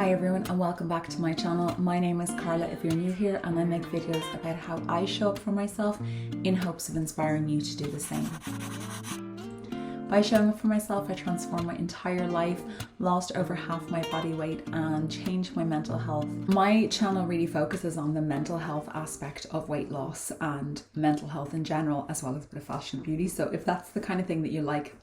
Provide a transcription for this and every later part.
Hi everyone and welcome back to my channel. My name is Carla if you're new here, and I make videos about how I show up for myself in hopes of inspiring you to do the same. By showing up for myself, I transformed my entire life, lost over half my body weight and changed my mental health. My channel really focuses on the mental health aspect of weight loss and mental health in general, as well as a bit of fashion and beauty. So if that's the kind of thing that you like,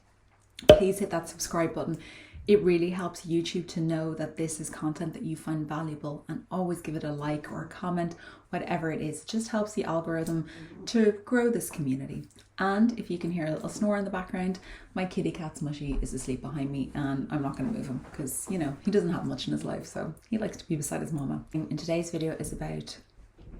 please hit that subscribe button. It really helps YouTube to know that this is content that you find valuable, and always give it a like or a comment, whatever it is. It just helps the algorithm to grow this community. And if you can hear a little snore in the background, my kitty cat Mushy is asleep behind me and I'm not going to move him because, you know, he doesn't have much in his life, so he likes to be beside his mama. In today's video is about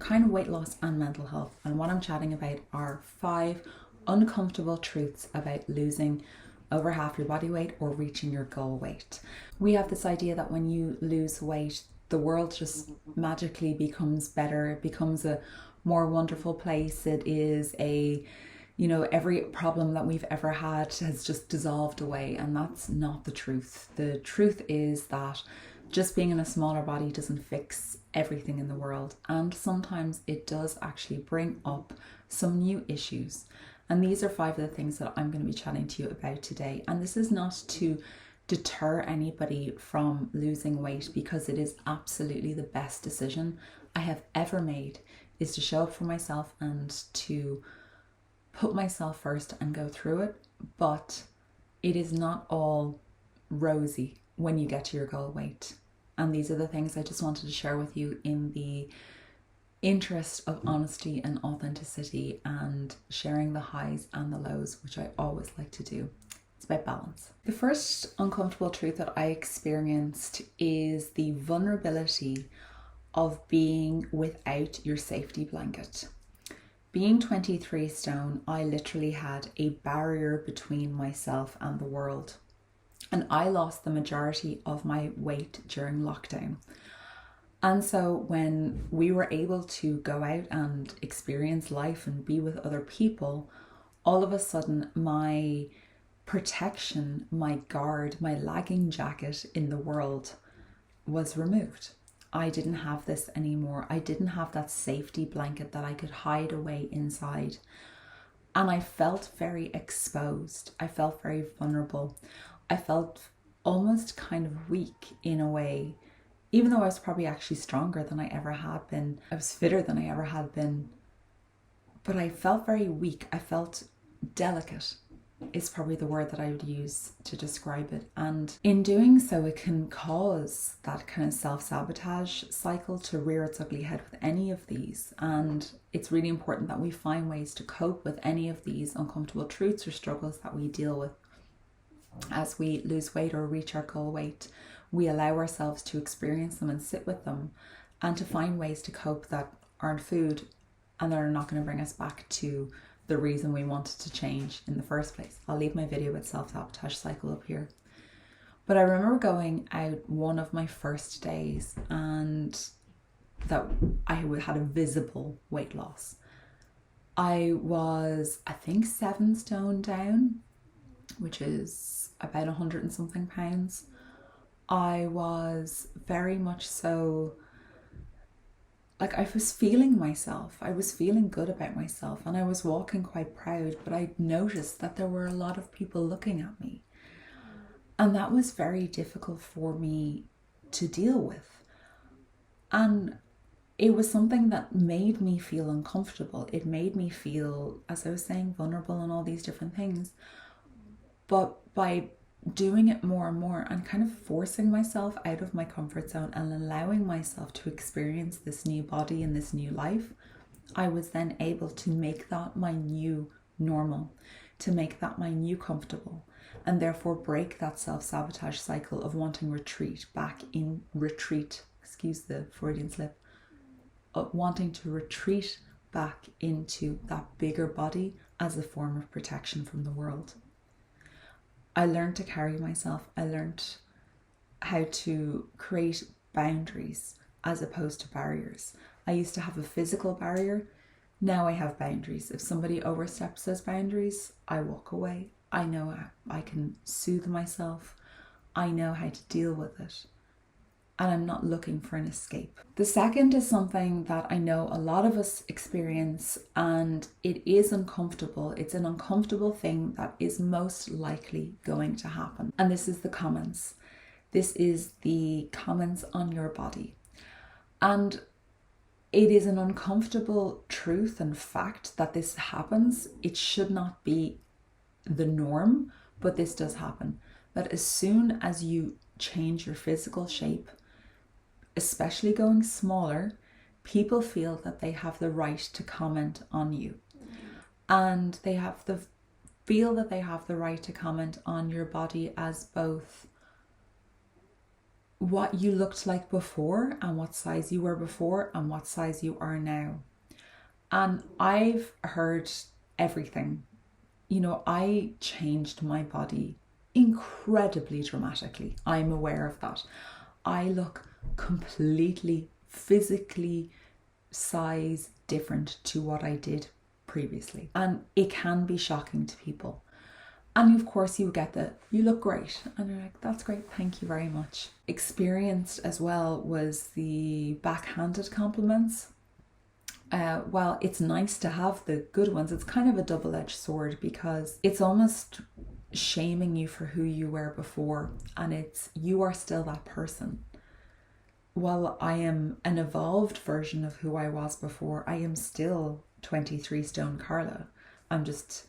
kind of weight loss and mental health, and what I'm chatting about are 5 uncomfortable truths about losing over half your body weight or reaching your goal weight. We have this idea that when you lose weight, the world just magically becomes better. It becomes a more wonderful place. It is every problem that we've ever had has just dissolved away, and that's not the truth. The truth is that just being in a smaller body doesn't fix everything in the world, and sometimes it does actually bring up some new issues. And these are 5 of the things that I'm going to be chatting to you about today. And this is not to deter anybody from losing weight, because it is absolutely the best decision I have ever made, is to show up for myself and to put myself first and go through it. But it is not all rosy when you get to your goal weight. And these are the things I just wanted to share with you in the interest of honesty and authenticity and sharing the highs and the lows, which I always like to do. It's about balance. The first uncomfortable truth that I experienced is the vulnerability of being without your safety blanket. Being 23 stone, I literally had a barrier between myself and the world. And I lost the majority of my weight during lockdown. And so when we were able to go out and experience life and be with other people, all of a sudden my protection, my guard, my lagging jacket in the world was removed. I didn't have this anymore. I didn't have that safety blanket that I could hide away inside. And I felt very exposed. I felt very vulnerable. I felt almost kind of weak in a way. Even though I was probably actually stronger than I ever had been, I was fitter than I ever had been, but I felt very weak. I felt delicate is probably the word that I would use to describe it. And in doing so, it can cause that kind of self-sabotage cycle to rear its ugly head with any of these. And it's really important that we find ways to cope with any of these uncomfortable truths or struggles that we deal with as we lose weight or reach our goal weight. We allow ourselves to experience them and sit with them, and to find ways to cope that aren't food and that are not going to bring us back to the reason we wanted to change in the first place. I'll leave my video with self-sabotage cycle up here. But I remember going out one of my first days and that I had a visible weight loss. I was, I think, 7 stone down, which is about 100 and something pounds. I was very much so, like, I was feeling myself. I was feeling good about myself and I was walking quite proud, but I noticed that there were a lot of people looking at me. And that was very difficult for me to deal with. And it was something that made me feel uncomfortable. It made me feel, as I was saying, vulnerable and all these different things. But by doing it more and more and kind of forcing myself out of my comfort zone and allowing myself to experience this new body and this new life, I was then able to make that my new normal, to make that my new comfortable, and therefore break that self-sabotage cycle of wanting excuse the Freudian slip, of wanting to retreat back into that bigger body as a form of protection from the world. I learned to carry myself. I learned how to create boundaries as opposed to barriers. I used to have a physical barrier. Now I have boundaries. If somebody oversteps those boundaries, I walk away. I know I can soothe myself. I know how to deal with it. and I'm not looking for an escape. The second is something that I know a lot of us experience, and it is uncomfortable. It's an uncomfortable thing that is most likely going to happen. And this is the comments. This is the comments on your body. And it is an uncomfortable truth and fact that this happens. It should not be the norm, but this does happen. That as soon as you change your physical shape, especially going smaller, people feel that they have the right to comment on you. And they feel that they have the right to comment on your body as both what you looked like before and what size you were before and what size you are now. And I've heard everything. You know, I changed my body incredibly dramatically. I'm aware of that. I look completely physically size different to what I did previously. And it can be shocking to people. And of course you get the, you look great. And you're like, that's great, thank you very much. Experienced as well was the backhanded compliments. Well, it's nice to have the good ones. It's kind of a double-edged sword because it's almost shaming you for who you were before, and it's, you are still that person. While I am an evolved version of who I was before, I am still 23 stone Carla. I'm just,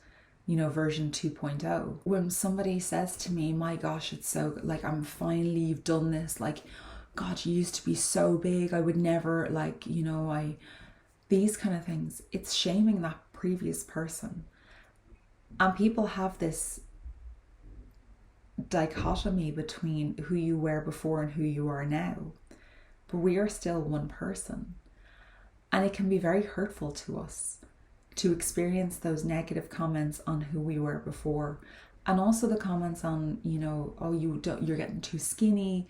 you know, version 2.0. When somebody says to me, my gosh, it's so, like, I'm finally, you've done this, like, God, you used to be so big, I would never, like, you know, these kind of things, it's shaming that previous person. And people have this dichotomy between who you were before and who you are now. But we are still one person. And it can be very hurtful to us to experience those negative comments on who we were before. And also the comments on, you know, oh, you're getting too skinny,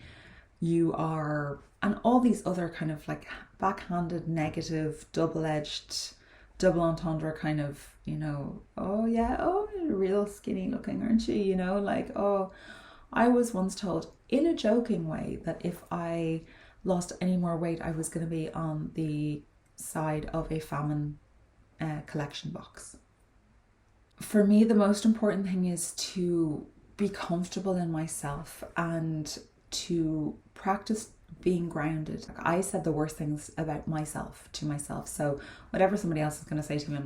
you are, and all these other kind of like backhanded, negative, double-edged, double entendre kind of, you know, oh yeah, oh, you're real skinny looking, aren't you? You know, like, oh, I was once told in a joking way that if I lost any more weight, I was going to be on the side of a famine collection box. For me, the most important thing is to be comfortable in myself and to practice being grounded. I said the worst things about myself to myself, so whatever somebody else is going to say to me, I'm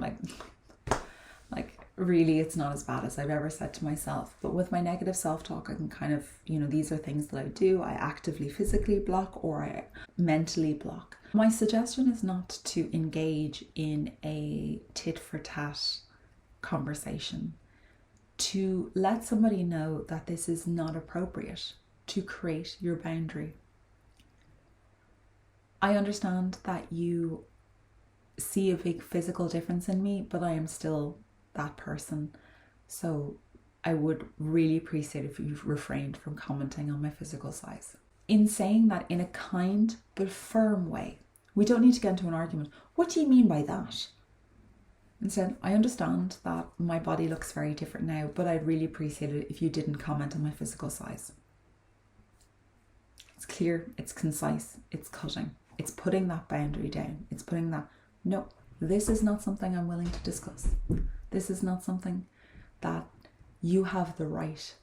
like really, it's not as bad as I've ever said to myself. But with my negative self-talk, I can kind of, you know, these are things that I do. I actively physically block or I mentally block. My suggestion is not to engage in a tit for tat conversation, to let somebody know that this is not appropriate, to create your boundary. I understand that you see a big physical difference in me, but I am still that person. So I would really appreciate if you refrained from commenting on my physical size. In saying that in a kind but firm way, we don't need to get into an argument. What do you mean by that? Instead, I understand that my body looks very different now, but I'd really appreciate it if you didn't comment on my physical size. It's clear, it's concise, it's cutting. It's putting that boundary down. It's putting that, no, this is not something I'm willing to discuss. This is not something that you have the right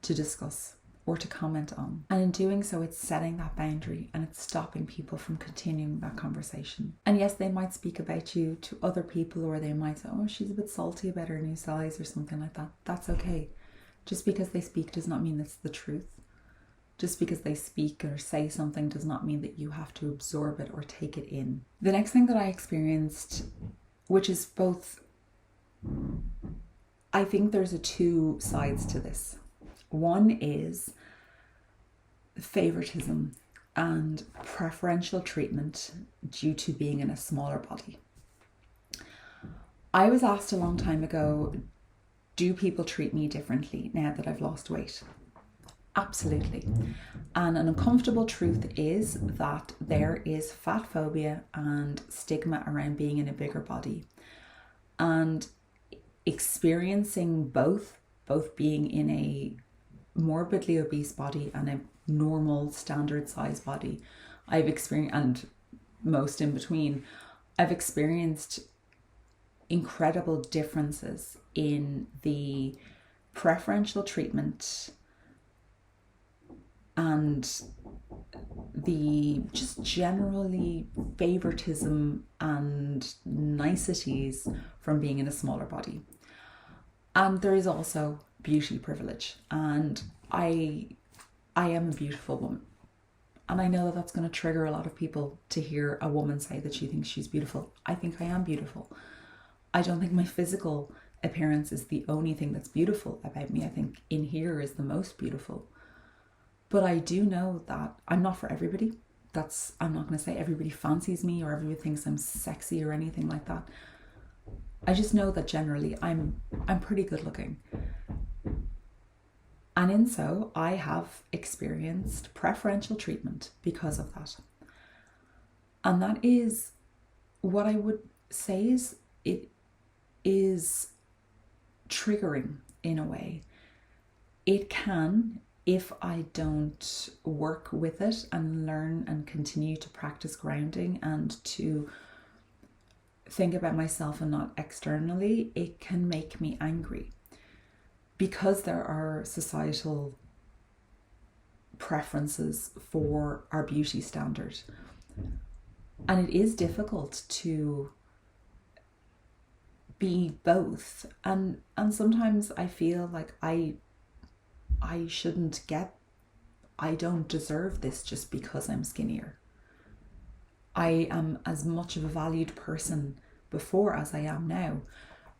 to discuss or to comment on. And in doing so, it's setting that boundary and it's stopping people from continuing that conversation. And yes, they might speak about you to other people, or they might say, oh, she's a bit salty about her new size or something like that. That's okay. Just because they speak does not mean it's the truth. Just because they speak or say something does not mean that you have to absorb it or take it in. The next thing that I experienced, which is both, I think there's two sides to this. One is favoritism and preferential treatment due to being in a smaller body. I was asked a long time ago, do people treat me differently now that I've lost weight? Absolutely. And an uncomfortable truth is that there is fat phobia and stigma around being in a bigger body. And experiencing both being in a morbidly obese body and a normal standard size body. I've experienced, and most in between, I've experienced incredible differences in the preferential treatment and the just generally favoritism and niceties from being in a smaller body. And there is also beauty privilege, and I am a beautiful woman, and I know that that's going to trigger a lot of people to hear a woman say that she thinks she's beautiful. I think I am beautiful. I don't think my physical appearance is the only thing that's beautiful about me. I think in here is the most beautiful. But I do know that I'm not for everybody. I'm not going to say everybody fancies me or everybody thinks I'm sexy or anything like that. I just know that generally I'm pretty good looking. And in so, I have experienced preferential treatment because of that. And that is what I would say is, it is triggering in a way. It can, if I don't work with it and learn and continue to practice grounding and to think about myself and not externally, it can make me angry because there are societal preferences for our beauty standard. And it is difficult to be both. And sometimes I feel like I don't deserve this just because I'm skinnier. I am as much of a valued person before as I am now.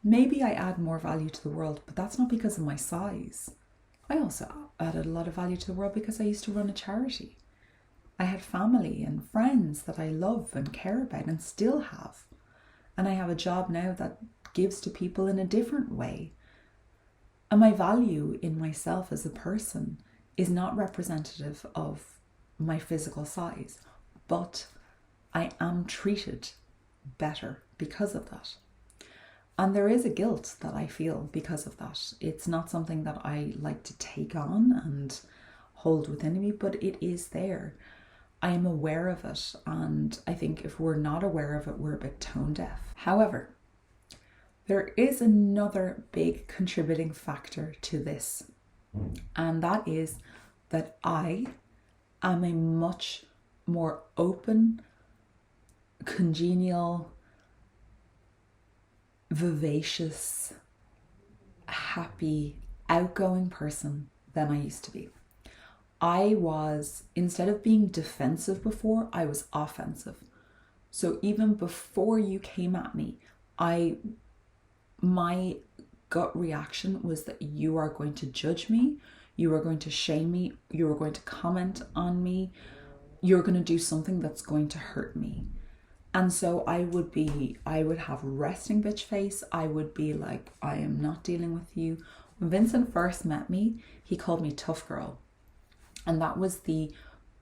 Maybe I add more value to the world, but that's not because of my size. I also added a lot of value to the world because I used to run a charity. I had family and friends that I love and care about and still have. And I have a job now that gives to people in a different way. And my value in myself as a person is not representative of my physical size, but I am treated better because of that. And there is a guilt that I feel because of that. It's not something that I like to take on and hold within me, but it is there. I am aware of it, and I think if we're not aware of it, we're a bit tone deaf. However, there is another big contributing factor to this, and that is that I am a much more open, congenial, vivacious, happy, outgoing person than I used to be. I was, instead of being defensive before, I was offensive. So even before you came at me, my gut reaction was that you are going to judge me, you are going to shame me, you are going to comment on me, you're going to do something that's going to hurt me. And so I would have resting bitch face. I would be like, I am not dealing with you. When Vincent first met me, he called me tough girl. And that was the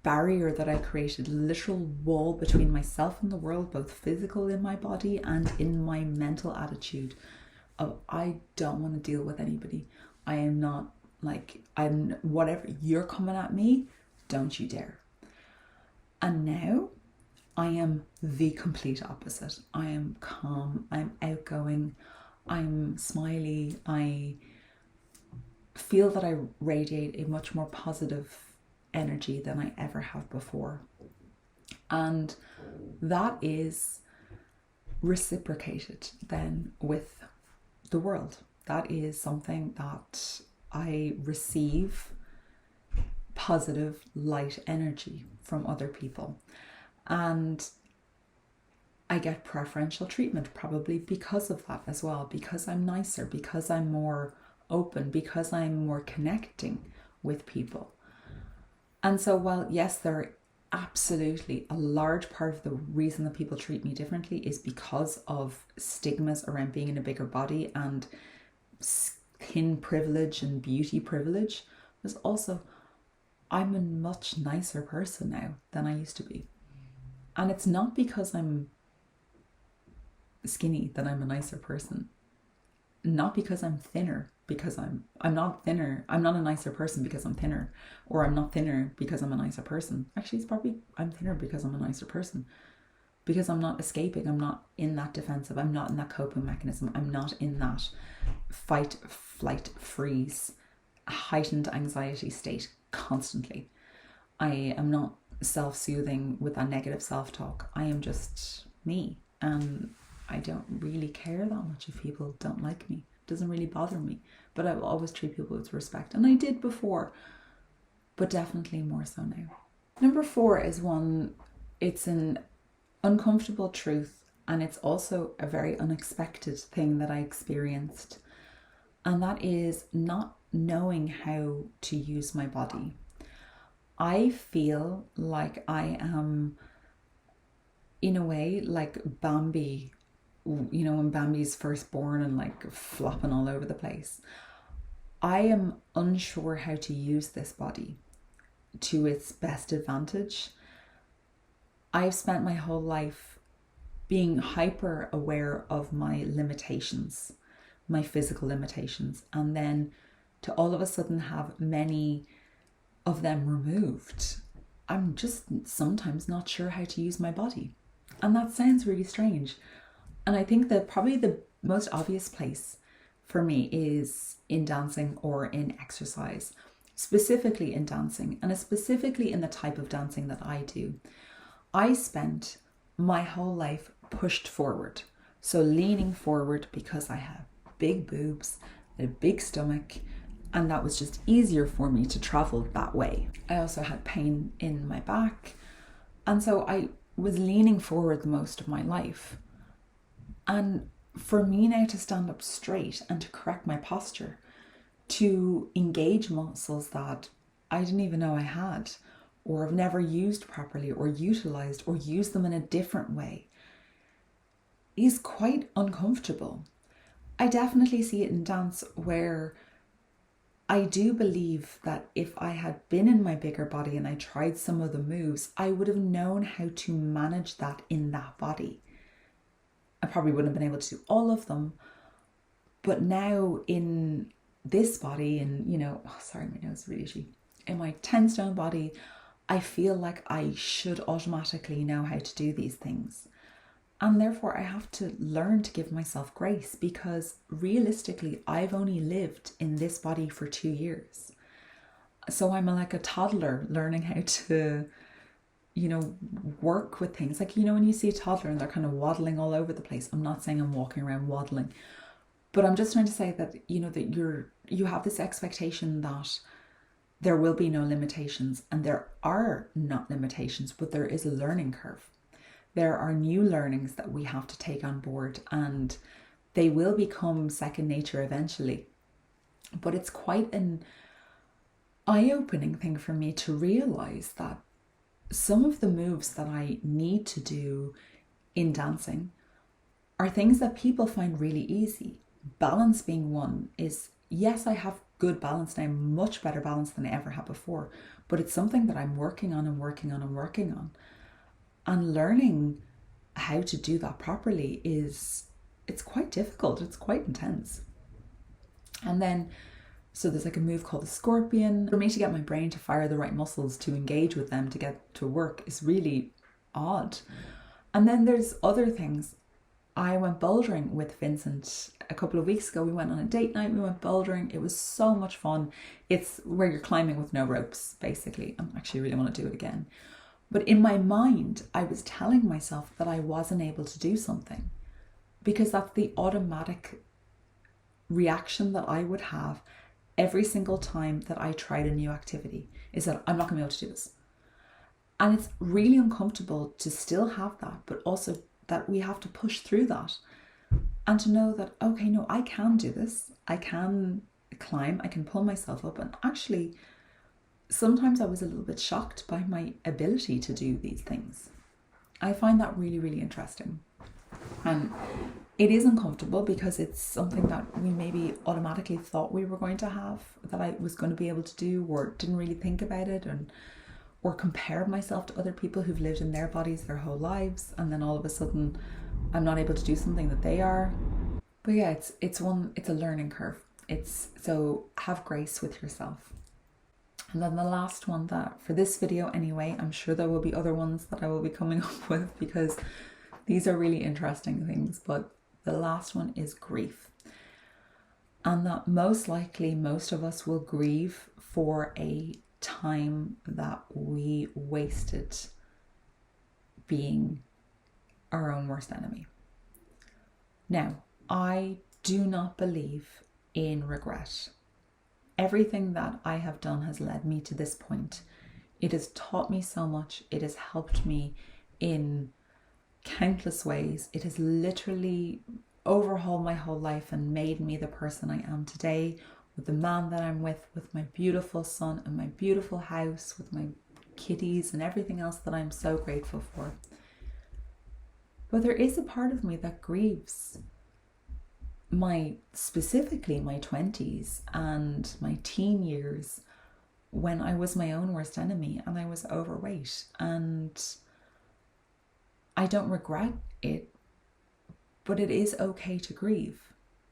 barrier that I created, literal wall between myself and the world, both physical in my body and in my mental attitude of, I don't want to deal with anybody. I am not whatever, you're coming at me, don't you dare. And now I am the complete opposite. I am calm, I'm outgoing, I'm smiley, I feel that I radiate a much more positive energy than I ever have before. And that is reciprocated then with the world. That is something that I receive positive light energy from other people. And I get preferential treatment probably because of that as well, because I'm nicer, because I'm more open, because I'm more connecting with people. And so while yes, there are absolutely a large part of the reason that people treat me differently is because of stigmas around being in a bigger body and skin privilege and beauty privilege, there's also, I'm a much nicer person now than I used to be. And it's not because I'm skinny that I'm a nicer person. not because I'm thinner, because I'm not thinner. I'm not a nicer person because I'm thinner, or I'm not thinner because I'm a nicer person. Actually, it's probably I'm thinner because I'm a nicer person, because I'm not escaping. I'm not in that defensive. I'm not in that coping mechanism. I'm not in that fight, flight, freeze, heightened anxiety state constantly. I am not self-soothing with that negative self-talk. I am just me, and I don't really care that much if people don't like me. It doesn't really bother me, but I will always treat people with respect, and I did before, but definitely more so now. Number 4 is one, it's an uncomfortable truth, and it's also a very unexpected thing that I experienced, and that is not knowing how to use my body. I feel like I am, in a way, like Bambi, you know, when Bambi's first born and like flopping all over the place. I am unsure how to use this body to its best advantage. I've spent my whole life being hyper aware of my limitations, my physical limitations, and then to all of a sudden have many of them removed. I'm just sometimes not sure how to use my body. And that sounds really strange. And I think that probably the most obvious place for me is in dancing or in exercise, specifically in dancing, and specifically in the type of dancing that I do. I spent my whole life pushed forward. So leaning forward because I have big boobs, a big stomach, and that was just easier for me to travel that way. I also had pain in my back, and so I was leaning forward most of my life. And for me now to stand up straight and to correct my posture, to engage muscles that I didn't even know I had, or have never used properly, or utilized, or used them in a different way, is quite uncomfortable. I definitely see it in dance, where I do believe that if I had been in my bigger body and I tried some of the moves, I would have known how to manage that in that body. I probably wouldn't have been able to do all of them, but now in this body, and you know, oh, sorry, my nose is really itchy. In my 10 stone body, I feel like I should automatically know how to do these things. And therefore I have to learn to give myself grace, because realistically, I've only lived in this body for 2 years. So I'm like a toddler learning how to, you know, work with things. Like, you know, when you see a toddler and they're kind of waddling all over the place. I'm not saying I'm walking around waddling, but I'm just trying to say that, you know, that you have this expectation that there will be no limitations, and there are not limitations, but there is a learning curve. There are new learnings that we have to take on board, and they will become second nature eventually. But it's quite an eye-opening thing for me to realize that some of the moves that I need to do in dancing are things that people find really easy. Balance being one is, yes, I have good balance now, much better balance than I ever had before, but it's something that I'm working on and working on and working on. And learning how to do that properly it's quite difficult. It's quite intense. And then, so there's like a move called the scorpion. For me to get my brain to fire the right muscles to engage with them to get to work is really odd. And then there's other things. I went bouldering with Vincent a couple of weeks ago. We went on a date night, we went bouldering. It was so much fun. It's where you're climbing with no ropes, basically. I actually really want to do it again. But in my mind, I was telling myself that I wasn't able to do something, because that's the automatic reaction that I would have every single time that I tried a new activity, is that I'm not going to be able to do this. And it's really uncomfortable to still have that, but also that we have to push through that and to know that, okay, no, I can do this. I can climb, I can pull myself up. And actually, sometimes I was a little bit shocked by my ability to do these things. I find that really, really interesting. And it is uncomfortable because it's something that we maybe automatically thought we were going to have, that I was going to be able to do, or didn't really think about it, or compare myself to other people who've lived in their bodies their whole lives, and then all of a sudden I'm not able to do something that they are. But yeah, it's a learning curve. So have grace with yourself. And then the last one, that for this video anyway, I'm sure there will be other ones that I will be coming up with because these are really interesting things, but the last one is grief. And that most likely most of us will grieve for a time that we wasted being our own worst enemy. Now, I do not believe in regret. Everything that I have done has led me to this point. It has taught me so much. It has helped me in countless ways. It has literally overhauled my whole life and made me the person I am today, with the man that I'm with my beautiful son and my beautiful house, with my kitties and everything else that I'm so grateful for. But there is a part of me that grieves specifically my 20s and my teen years, when I was my own worst enemy and I was overweight. And I don't regret it, but it is okay to grieve.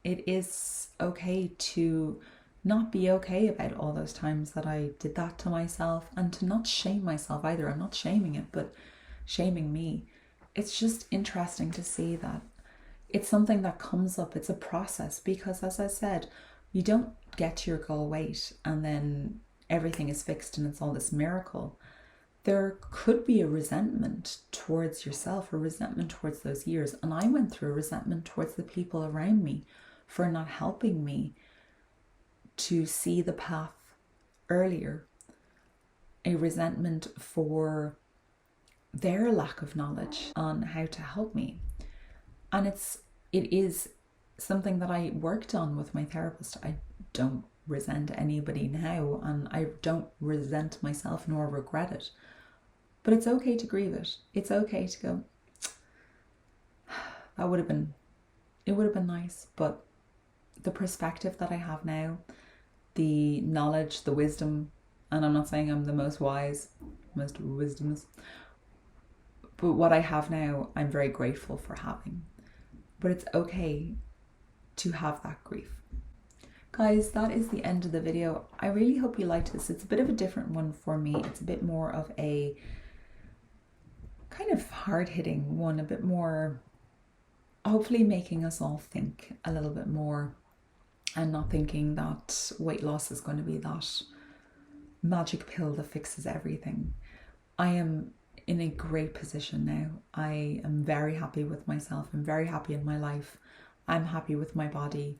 It is okay to not be okay about all those times that I did that to myself, and to not shame myself either. I'm not shaming it, but shaming me. It's just interesting to see that it's something that comes up. It's a process, because as I said, you don't get to your goal weight and then everything is fixed and it's all this miracle. There could be a resentment towards yourself, a resentment towards those years. And I went through a resentment towards the people around me for not helping me to see the path earlier. A resentment for their lack of knowledge on how to help me. And it is something that I worked on with my therapist. I don't resent anybody now, and I don't resent myself nor regret it. But it's okay to grieve it. It's okay to go, it would have been nice, but the perspective that I have now, the knowledge, the wisdom, and I'm not saying I'm the most wise, most wisdomous, but what I have now, I'm very grateful for having. But it's okay to have that grief. Guys, that is the end of the video. I really hope you liked this. It's a bit of a different one for me. It's a bit more of a kind of hard-hitting one, a bit more, hopefully making us all think a little bit more, and not thinking that weight loss is going to be that magic pill that fixes everything. I am in a great position now. I am very happy with myself. I'm very happy in my life. I'm happy with my body.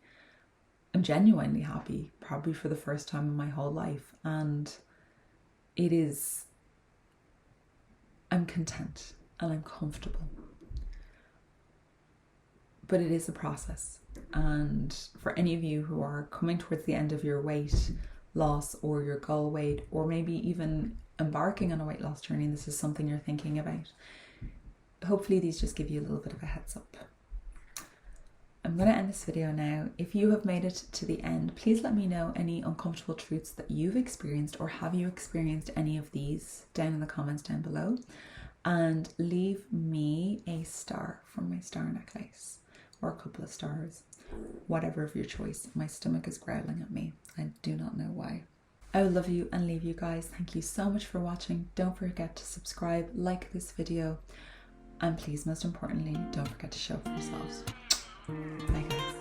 I'm genuinely happy, probably for the first time in my whole life. And I'm content and I'm comfortable. But it is a process. And for any of you who are coming towards the end of your weight loss or your goal weight, or maybe even embarking on a weight loss journey, and this is something you're thinking about, hopefully these just give you a little bit of a heads up. I'm going to end this video now. If you have made it to the end, please let me know any uncomfortable truths that you've experienced, or have you experienced any of these, down in the comments down below. And leave me a star for my star necklace, or a couple of stars, whatever of your choice. My stomach is growling at me. I do not know why. I will love you and leave you guys. Thank you so much for watching. Don't forget to subscribe, like this video, and please, most importantly, don't forget to show up for yourselves. Bye guys.